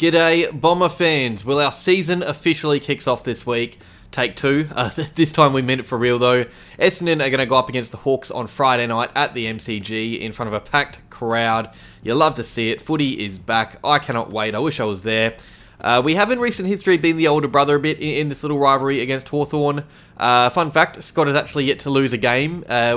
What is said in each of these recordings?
G'day, Bomber fans. Well, our season officially kicks off this week. Take two. This time we meant it for real though. Essendon are going to go up against the Hawks on Friday night at the MCG in front of a packed crowd. You love to see it. Footy is back. I cannot wait. I wish I was there. We have in recent history been the older brother a bit in this little rivalry against Hawthorn. Fun fact, Scott has actually yet to lose a game at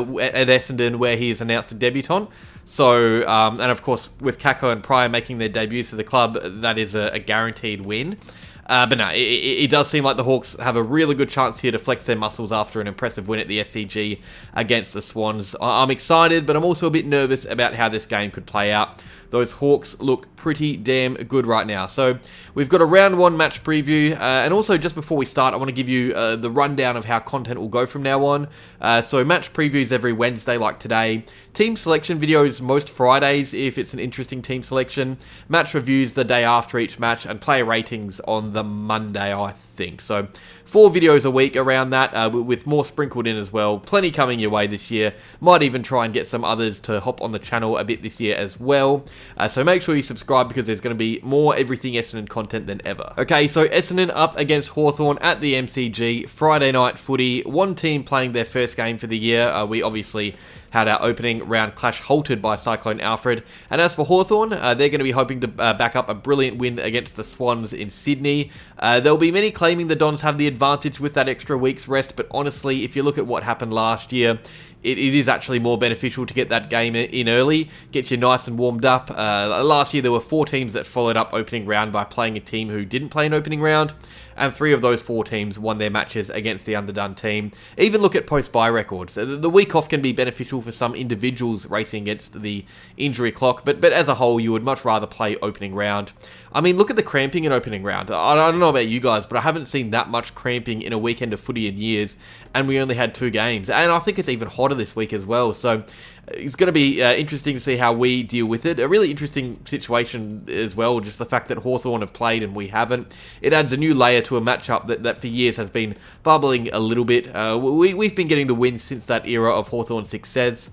Essendon where he has announced a debutant. So, and of course, with Kako and Pryor making their debuts for the club, that is a guaranteed win. But no, it does seem like the Hawks have a really good chance here to flex their muscles after an impressive win at the SCG against the Swans. I'm excited, but I'm also a bit nervous about how this game could play out. Those Hawks look pretty damn good right now. So we've got a round one match preview. And also just before we start, I want to give you the rundown of how content will go from now on. So match previews every Wednesday like today. Team selection videos most Fridays if it's an interesting team selection. Match reviews the day after each match. And player ratings on the Monday, I think. So 4 videos a week around that, with more sprinkled in as well. Plenty coming your way this year. Might even try and get some others to hop on the channel a bit this year as well. So make sure you subscribe because there's going to be more Everything Essendon content than ever. Okay, so Essendon up against Hawthorn at the MCG. Friday night footy. One team playing their first game for the year. We obviously had our opening round clash halted by Cyclone Alfred. And as for Hawthorn, they're going to be hoping to back up a brilliant win against the Swans in Sydney. There'll be many claiming the Dons have the advantage with that extra week's rest, but honestly, if you look at what happened last year, it is actually more beneficial to get that game in early, gets you nice and warmed up. Last year there were 4 teams that followed up opening round by playing a team who didn't play an opening round, and 3 of those 4 teams won their matches against the underdone team. Even look at post-bye records. The week off can be beneficial for some individuals racing against the injury clock, but as a whole, you would much rather play opening round. I mean, look at the cramping in opening round. I don't know about you guys, but I haven't seen that much cramping in a weekend of footy in years, and we only had 2 games. And I think it's even hotter this week as well, so it's going to be interesting to see how we deal with it. A really interesting situation as well, just the fact that Hawthorn have played and we haven't. It adds a new layer to a matchup that for years has been bubbling a little bit. We've been getting the wins since that era of Hawthorn's success.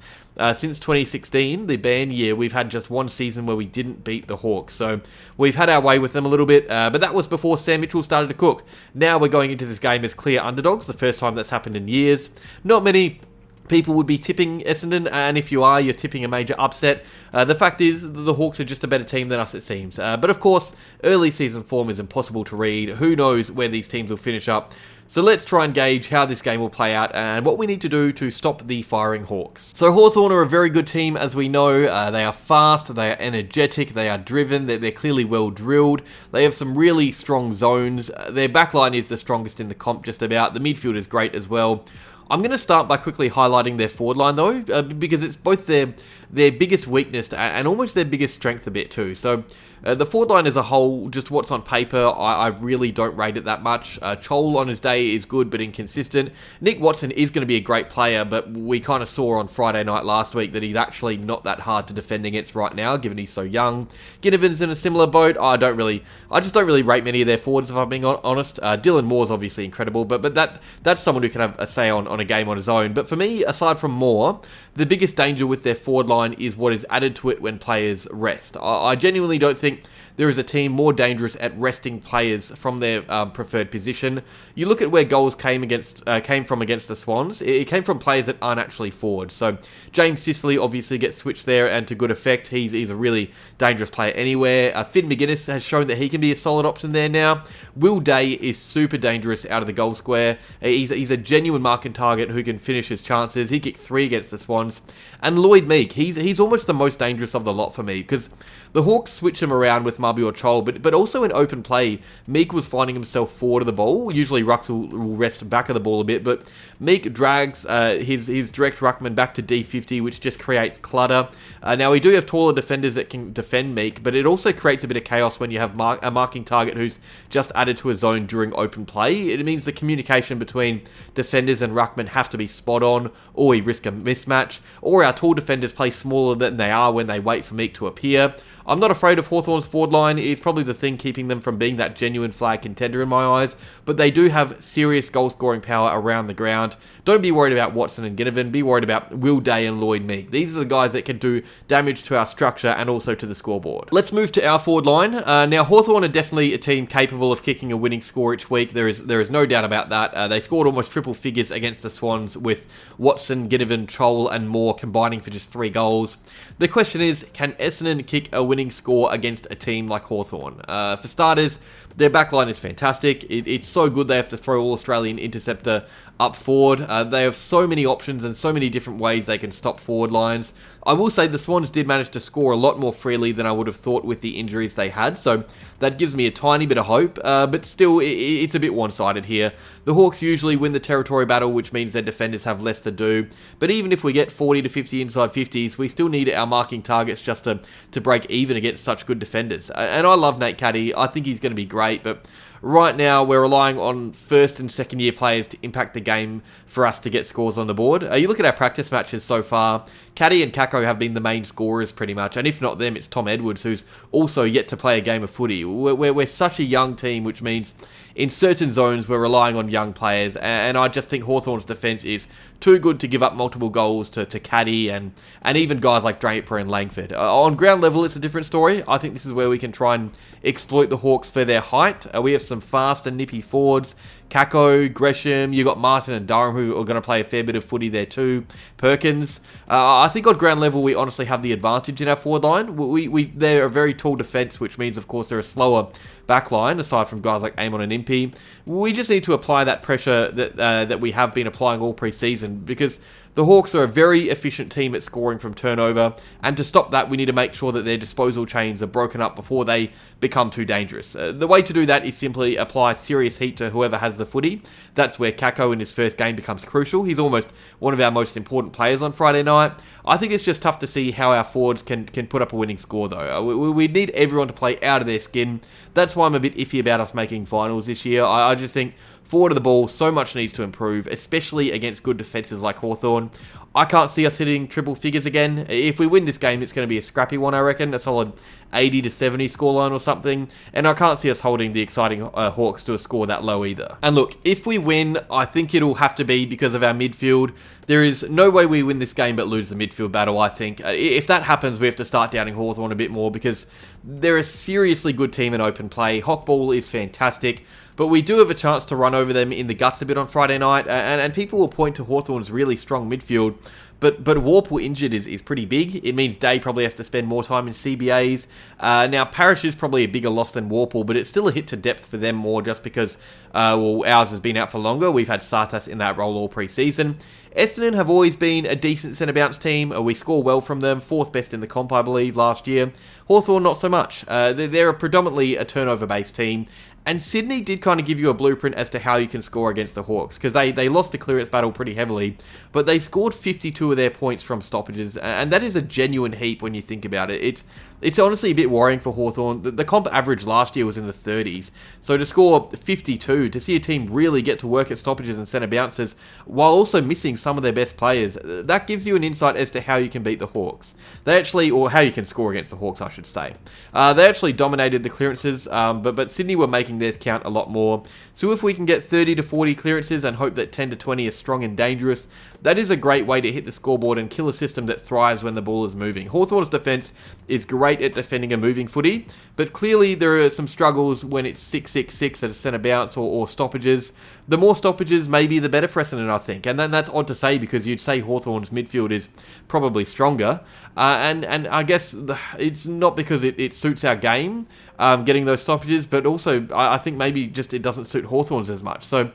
Since 2016, the ban year, we've had just 1 season where we didn't beat the Hawks. So we've had our way with them a little bit, but that was before Sam Mitchell started to cook. Now we're going into this game as clear underdogs, the first time that's happened in years. Not many people would be tipping Essendon, and if you are, you're tipping a major upset. The fact is, the Hawks are just a better team than us, it seems. But of course, early season form is impossible to read. Who knows where these teams will finish up? So let's try and gauge how this game will play out and what we need to do to stop the firing Hawks. So Hawthorn are a very good team, as we know. They are fast, they are energetic, they are driven, they're clearly well drilled. They have some really strong zones. Their backline is the strongest in the comp just about. The midfield is great as well. I'm going to start by quickly highlighting their forward line though, because it's both their biggest weakness and almost their biggest strength a bit too. So the forward line as a whole, just what's on paper, I really don't rate it that much. Chol on his day is good but inconsistent. Nick Watson is going to be a great player, but we kind of saw on Friday night last week that he's actually not that hard to defend against right now, given he's so young. Ginnivan's in a similar boat. I just don't really rate many of their forwards, if I'm being honest. Dylan Moore's obviously incredible, but that's someone who can have a say on a game on his own. But for me, aside from Moore, the biggest danger with their forward line is what is added to it when players rest. I genuinely don't think there is a team more dangerous at resting players from their preferred position. You look at where goals came from against the Swans. It came from players that aren't actually forward. So James Sicily obviously gets switched there and to good effect. He's a really dangerous player anywhere. Finn McGuinness has shown that he can be a solid option there now. Will Day is super dangerous out of the goal square. He's a genuine marking target who can finish his chances. He kicked 3 against the Swans. And Lloyd Meek, he's almost the most dangerous of the lot for me, because the Hawks switch him around with Marby or Chol, but also in open play, Meek was finding himself forward of the ball. Usually Rucks will rest back of the ball a bit, but Meek drags his direct ruckman back to D50, which just creates clutter. Now, we do have taller defenders that can defend Meek, but it also creates a bit of chaos when you have a marking target who's just added to a zone during open play. It means the communication between defenders and ruckman have to be spot on, or we risk a mismatch, or our tall defenders play smaller than they are when they wait for Meek to appear. I'm not afraid of Hawthorn's forward line. It's probably the thing keeping them from being that genuine flag contender in my eyes, but they do have serious goal-scoring power around the ground. Don't be worried about Watson and Ginnivan. Be worried about Will Day and Lloyd Meek. These are the guys that can do damage to our structure and also to the scoreboard. Let's move to our forward line. Now, Hawthorn are definitely a team capable of kicking a winning score each week. There is no doubt about that. They scored almost triple figures against the Swans with Watson, Ginnivan, Troll and Moore combining for just 3 goals. The question is, can Essendon kick a winning score against a team like Hawthorn? For starters, their backline is fantastic. It's so good they have to throw All-Australian interceptor up forward. They have so many options and so many different ways they can stop forward lines. I will say the Swans did manage to score a lot more freely than I would have thought with the injuries they had, so that gives me a tiny bit of hope, but still, it's a bit one-sided here. The Hawks usually win the territory battle, which means their defenders have less to do, but even if we get 40 to 50 inside 50s, we still need our marking targets just to break even against such good defenders. And I love Nate Caddy. I think he's going to be great, but right now, we're relying on first and second year players to impact the game for us to get scores on the board. You look at our practice matches so far, Caddy and Kako have been the main scorers pretty much, and if not them, it's Tom Edwards, who's also yet to play a game of footy. We're such a young team, which means in certain zones we're relying on young players, and I just think Hawthorn's defence is too good to give up multiple goals to Caddy and even guys like Draper and Langford. On ground level, it's a different story. I think this is where we can try and exploit the Hawks for their height. We have some fast and nippy forwards. Kako, Gresham, you got Martin and Durham who are going to play a fair bit of footy there too. Perkins. I think on ground level we honestly have the advantage in our forward line. They're a very tall defence, which means of course they're a slower back line, aside from guys like Amon and Impey. We just need to apply that pressure that we have been applying all pre-season, because the Hawks are a very efficient team at scoring from turnover, and to stop that, we need to make sure that their disposal chains are broken up before they become too dangerous. The way to do that is simply apply serious heat to whoever has the footy. That's where Kako in his first game becomes crucial. He's almost one of our most important players on Friday night. I think it's just tough to see how our forwards can put up a winning score, though. We need everyone to play out of their skin. That's why I'm a bit iffy about us making finals this year. I just think forward of the ball, so much needs to improve, especially against good defences like Hawthorn. I can't see us hitting triple figures again. If we win this game, it's going to be a scrappy one, I reckon. A solid 80 to 70 scoreline or something. And I can't see us holding the exciting Hawks to a score that low either. And look, if we win, I think it'll have to be because of our midfield. There is no way we win this game but lose the midfield battle, I think. If that happens, we have to start doubting Hawthorn a bit more, because they're a seriously good team in open play. Hockball is fantastic, but we do have a chance to run over them in the guts a bit on Friday night, and people will point to Hawthorn's really strong midfield. But Warple injured is pretty big. It means Day probably has to spend more time in CBAs. Now, Parrish is probably a bigger loss than Warple, but it's still a hit to depth for them more just because, ours has been out for longer. We've had Sartas in that role all pre-season. Essendon have always been a decent centre-bounce team. We score well from them. 4th best in the comp, I believe, last year. Hawthorn, not so much. They're predominantly a turnover-based team. And Sydney did kind of give you a blueprint as to how you can score against the Hawks, because they lost the clearance battle pretty heavily, but they scored 52 of their points from stoppages, and that is a genuine heap when you think about it. It's honestly a bit worrying for Hawthorn. The comp average last year was in the 30s, so to score 52, to see a team really get to work at stoppages and centre bounces, while also missing some of their best players, that gives you an insight as to how you can beat the Hawks. Or how you can score against the Hawks, I should say. They actually dominated the clearances, but Sydney were making theirs count a lot more. So if we can get 30 to 40 clearances and hope that 10 to 20 are strong and dangerous, that is a great way to hit the scoreboard and kill a system that thrives when the ball is moving. Hawthorn's defence is great at defending a moving footy, but clearly there are some struggles when it's 6-6-6 at a centre bounce or stoppages. The more stoppages, maybe the better for Essendon, I think. And then that's odd to say, because you'd say Hawthorn's midfield is probably stronger. And I guess it's not because it suits our game, getting those stoppages, but also I think maybe just it doesn't suit Hawthorn's as much. So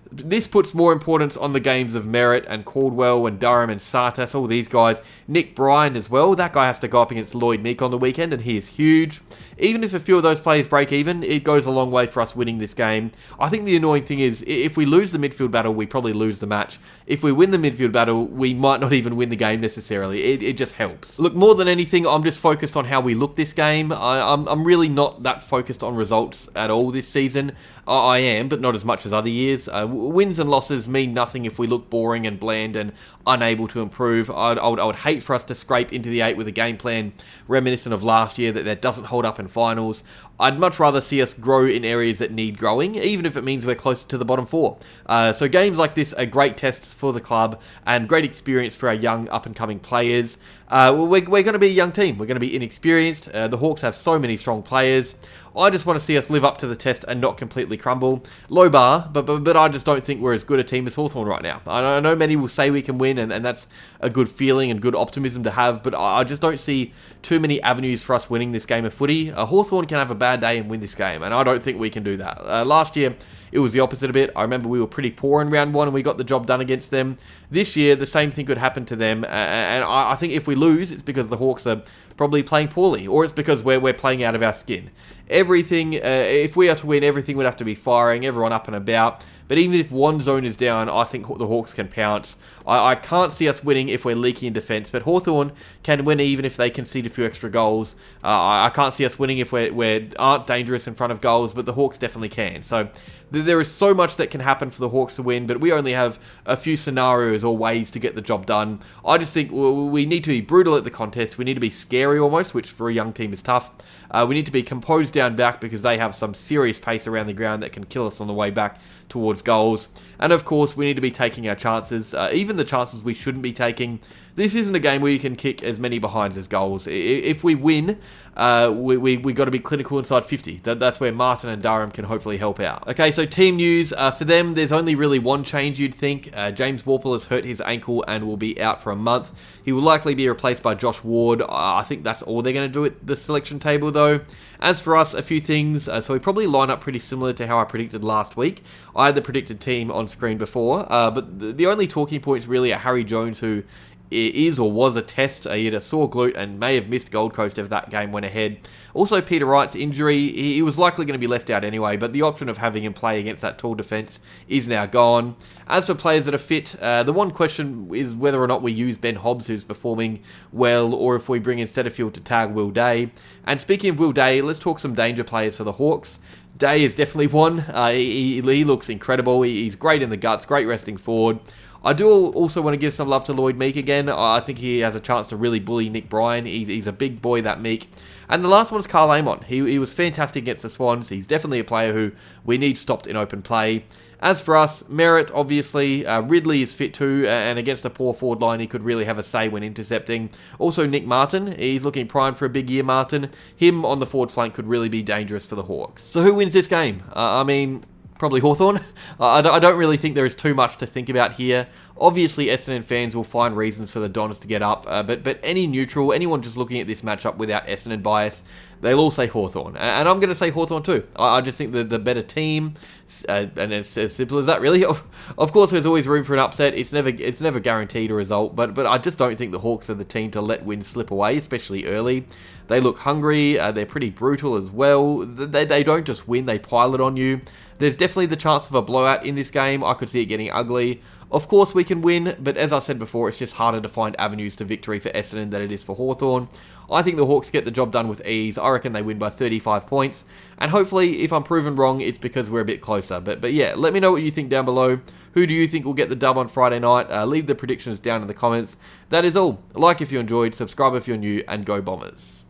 this puts more importance on the games of Merritt and Caldwell and Durham and Sartas, all these guys. Nick Bryan as well. That guy has to go up against Lloyd Meek on the weekend, and he is huge. Even if a few of those players break even, it goes a long way for us winning this game. I think the annoying thing is, if we lose the midfield battle, we probably lose the match. If we win the midfield battle, we might not even win the game necessarily. It just helps. Look, more than anything, I'm just focused on how we look this game. I'm really not that focused on results at all this season. I am, but not as much as other years. wins and losses mean nothing if we look boring and bland and unable to improve. I would hate for us to scrape into the 8 with a game plan reminiscent of last year that doesn't hold up in finals. I'd much rather see us grow in areas that need growing, even if it means we're closer to the bottom 4. So games like this are great tests for the club and great experience for our young up-and-coming players. We're going to be a young team. We're going to be inexperienced. The Hawks have so many strong players. I just want to see us live up to the test and not completely crumble. Low bar, but I just don't think we're as good a team as Hawthorn right now. I know many will say we can win, and that's a good feeling and good optimism to have, but I just don't see too many avenues for us winning this game of footy. Hawthorn can have a bad day and win this game, and I don't think we can do that. Last year, it was the opposite a bit. I remember we were pretty poor in round 1 and we got the job done against them. This year, the same thing could happen to them, and I think if we lose, it's because the Hawks are probably playing poorly, or it's because we're playing out of our skin. Everything, if we are to win, everything would have to be firing, everyone up and about. But even if one zone is down, I think the Hawks can pounce. I can't see us winning if we're leaky in defence, but Hawthorn can win even if they concede a few extra goals. I can't see us winning if we aren't dangerous in front of goals, but the Hawks definitely can. So there is so much that can happen for the Hawks to win, but we only have a few scenarios or ways to get the job done. I just think we need to be brutal at the contest. We need to be scary almost, which for a young team is tough. We need to be composed down back because they have some serious pace around the ground that can kill us on the way back towards goals. And of course, we need to be taking our chances, even the chances we shouldn't be taking. This isn't a game where you can kick as many behinds as goals. If we win, we got to be clinical inside 50. That's where Martin and Durham can hopefully help out. Okay, so team news. For them, there's only really one change you'd think. James Worpel has hurt his ankle and will be out for a month. He will likely be replaced by Josh Ward. I think that's all they're going to do at the selection table, though. As for us, a few things. So we probably line up pretty similar to how I predicted last week. I had the predicted team on screen before, but the only talking points really are Harry Jones, who is or was a test. He had a sore glute and may have missed Gold Coast if that game went ahead. Also, Peter Wright's injury, he was likely going to be left out anyway, but the option of having him play against that tall defence is now gone. As for players that are fit, the one question is whether or not we use Ben Hobbs, who's performing well, or if we bring in Setterfield to tag Will Day. And speaking of Will Day, let's talk some danger players for the Hawks. Day is definitely one. He looks incredible. He's great in the guts, great resting forward. I do also want to give some love to Lloyd Meek again. I think he has a chance to really bully Nick Bryan. He's a big boy, that Meek. And the last one is Carl Amon. He was fantastic against the Swans. He's definitely a player who we need stopped in open play. As for us, Merritt, obviously, Ridley is fit too, and against a poor forward line, he could really have a say when intercepting. Also, Nick Martin, he's looking primed for a big year, Martin. Him on the forward flank could really be dangerous for the Hawks. So who wins this game? Probably Hawthorn. I don't really think there is too much to think about here. Obviously, Essendon fans will find reasons for the Dons to get up, but any neutral, anyone just looking at this matchup without Essendon bias, they'll all say Hawthorn. And I'm going to say Hawthorn too. I just think the better team, and it's as simple as that, really. Of course, there's always room for an upset. It's never guaranteed a result, but I just don't think the Hawks are the team to let wins slip away, especially early. They look hungry. They're pretty brutal as well. They don't just win, they pile it on you. There's definitely the chance of a blowout in this game. I could see it getting ugly. Of course we can win, but as I said before, it's just harder to find avenues to victory for Essendon than it is for Hawthorn. I think the Hawks get the job done with ease. I reckon they win by 35 points. And hopefully, if I'm proven wrong, it's because we're a bit closer. But yeah, let me know what you think down below. Who do you think will get the dub on Friday night? Leave the predictions down in the comments. That is all. Like if you enjoyed, subscribe if you're new, and go Bombers.